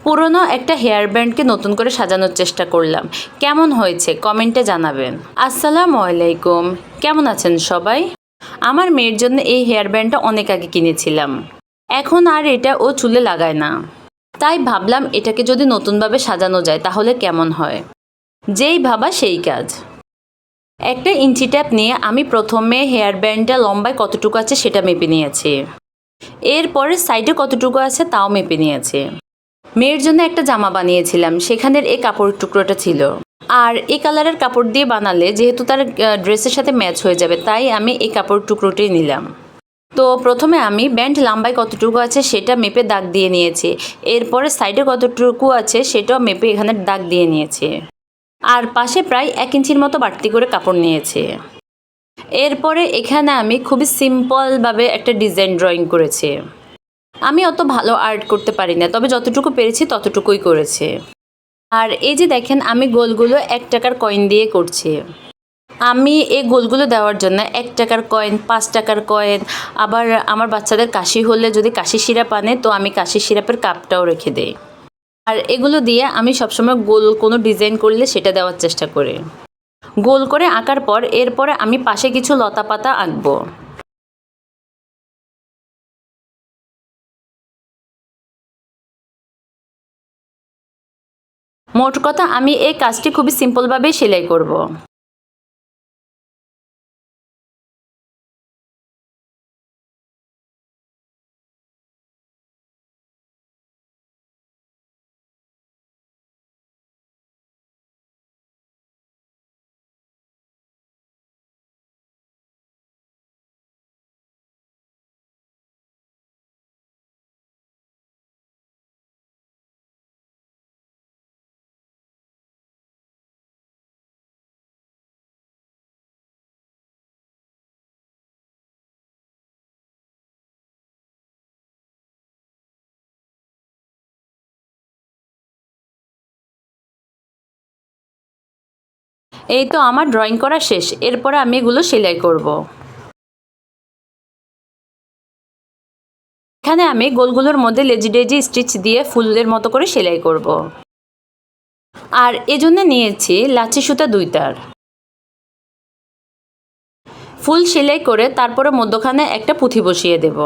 পুরনো একটা হেয়ার ব্যান্ডকে নতুন করে সাজানোর চেষ্টা করলাম। কেমন হয়েছে কমেন্টে জানাবেন। আসসালামু আলাইকুম, কেমন আছেন সবাই? আমার মেয়ের জন্য এই হেয়ার ব্যান্ডটা অনেক আগে কিনেছিলাম। এখন আর এটা ও চুলে লাগায় না। তাই ভাবলাম এটাকে যদি নতুনভাবে সাজানো যায় তাহলে কেমন হয়। যেই ভাবা সেই কাজ। একটা ইঞ্চি ট্যাপ নিয়ে আমি প্রথমে হেয়ার ব্যান্ডটা লম্বায় কতটুকু আছে সেটা মেপে নিয়েছি। এরপরে সাইডে কতটুকু আছে তাও মেপে নিয়েছি। মেয়ের জন্য একটা জামা বানিয়েছিলাম, সেখানের এই কাপড়ের টুকরোটা ছিল। আর এই কালারের কাপড় দিয়ে বানালে যেহেতু তার ড্রেসের সাথে ম্যাচ হয়ে যাবে, তাই আমি এই কাপড় টুকরোটাই নিলাম। তো প্রথমে আমি ব্যান্ড লম্বায় কতটুকু আছে সেটা মেপে দাগ দিয়ে নিয়েছি। এরপরে সাইডে কতটুকু আছে সেটাও মেপে এখানে দাগ দিয়ে নিয়েছি। আর পাশে প্রায় 1 ইঞ্চির মতো বাড়তি করে কাপড় নিয়েছি। এরপরে এখানে আমি খুবই সিম্পলভাবে একটা ডিজাইন ড্রয়িং করেছি। আমি অত ভালো আর্ট করতে পারি না, তবে যতটুকু পেরেছি ততটুকুই করেছি। আর এই যে দেখেন, আমি গোলগুলো 1 টাকার কয়েন দিয়ে করছি। আমি এই গোলগুলো দেওয়ার জন্য 1 টাকার কয়েন, 5 টাকার কয়েন, আবার আমার বাচ্চাদের কাশি হলে যদি কাশি সিরাপ আনে তো আমি কাশি সিরাপের কাপটাও রেখে দেই। আর এগুলো দিয়ে আমি সবসময় গোল কোনো ডিজাইন করলে সেটা দেওয়ার চেষ্টা করি। গোল করে আঁকার পর এরপরে আমি পাশে কিছু লতা পাতা আঁকবো। মোট কথা আমি এই কাজটি খুবই সিম্পলভাবেই সেলাই করব। এই তো আমার ড্রয়িং করা শেষ। এরপরে আমি এগুলো সেলাই করব। এখানে আমি গোলগুলোর মধ্যে লেজি ডেজি স্টিচ দিয়ে ফুলের মতো করে সেলাই করব। আর এজন্য নিয়েছি লাচি সুতা 2 তার। ফুল সেলাই করে তারপরে মধ্যখানে একটা পুঁথি বসিয়ে দেব।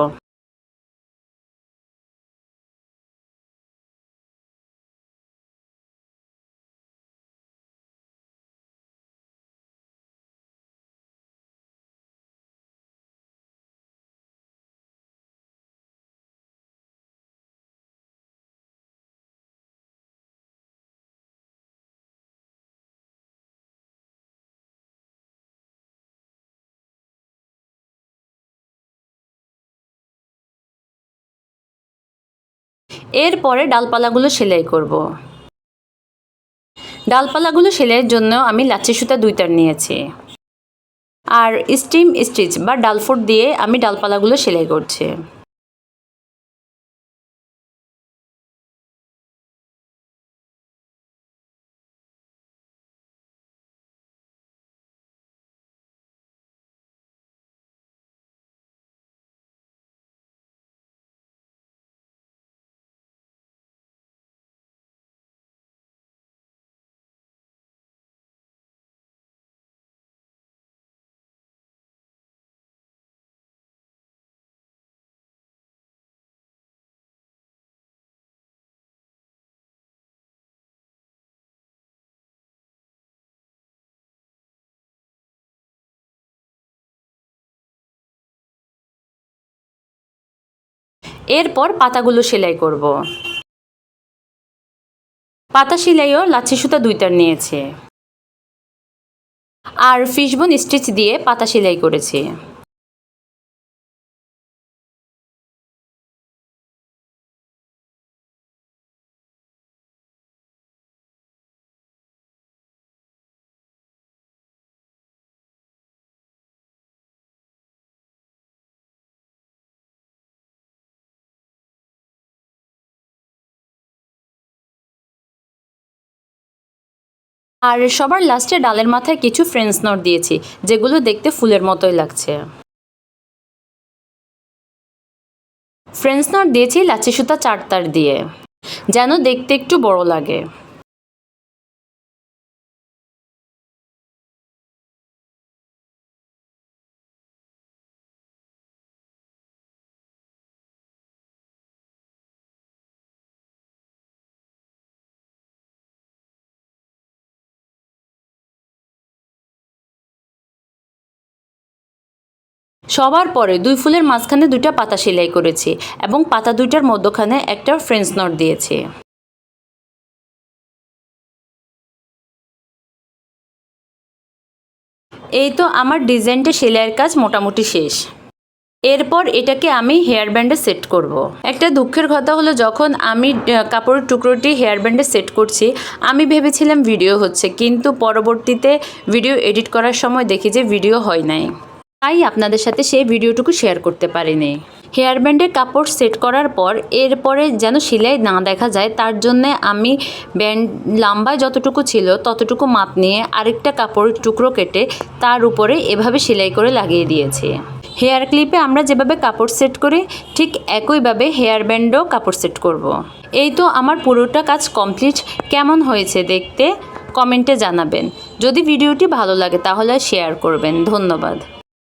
এরপরে ডালপালাগুলো সেলাই করব। ডালপালাগুলো সেলাইয়ের জন্য আমি লাচি সুতা 2 তার নিয়েছি। আর স্টিম স্টিচ বা ডালফোট দিয়ে আমি ডালপালাগুলো সেলাই করছি। এরপর পাতাগুলো সেলাই করব। পাতা সেলাইও লাচি সুতা 2 তার নিয়েছে। আর ফিশবোন স্টিচ দিয়ে পাতা সেলাই করেছি। আর সবার লাস্টে ডালের মাথায় কিছু ফ্রেঞ্চ নট দিয়েছি, যেগুলো দেখতে ফুলের মতোই লাগছে। ফ্রেঞ্চ নট দিয়েছি লাচি সুতা 4 তার দিয়ে। যেন দেখতে একটু বড় লাগে। সবার পরে 2 ফুলের মাঝখানে 2টা পাতা সেলাই করেছি এবং পাতা 2টার মধ্যখানে একটা ফ্রেঞ্চ নট দিয়েছি। এই তো আমার ডিজাইনটা সেলাইয়ের কাজ মোটামুটি শেষ। এরপর এটাকে আমি হেয়ার ব্যান্ডে সেট করব। একটা দুঃখের কথা হলো, যখন আমি কাপড়ের টুকরোটি হেয়ার ব্যান্ডে সেট করছি আমি ভেবেছিলাম ভিডিও হচ্ছে, কিন্তু পরবর্তীতে ভিডিও এডিট করার সময় দেখি যে ভিডিও হয় নাই, তাই আপনাদের সাথে সেই ভিডিওটুকু শেয়ার করতে পারিনি। হেয়ার ব্যান্ডের কাপড় সেট করার পর এরপরে যেন সেলাই না দেখা যায় তার জন্য আমি ব্যান্ড লম্বায় যতটুকু ছিল ততটুকু মাপ নিয়ে আরেকটা কাপড়ের টুকরো কেটে তার উপরে এভাবে সেলাই করে লাগিয়ে দিয়েছি। হেয়ার ক্লিপে আমরা যেভাবে কাপড় সেট করি ঠিক একইভাবে হেয়ার ব্যান্ডও কাপড় সেট করব। এই তো আমার পুরোটা কাজ কমপ্লিট। কেমন হয়েছে দেখতে কমেন্টে জানাবেন। যদি ভিডিওটি ভালো লাগে তাহলে শেয়ার করবেন। ধন্যবাদ।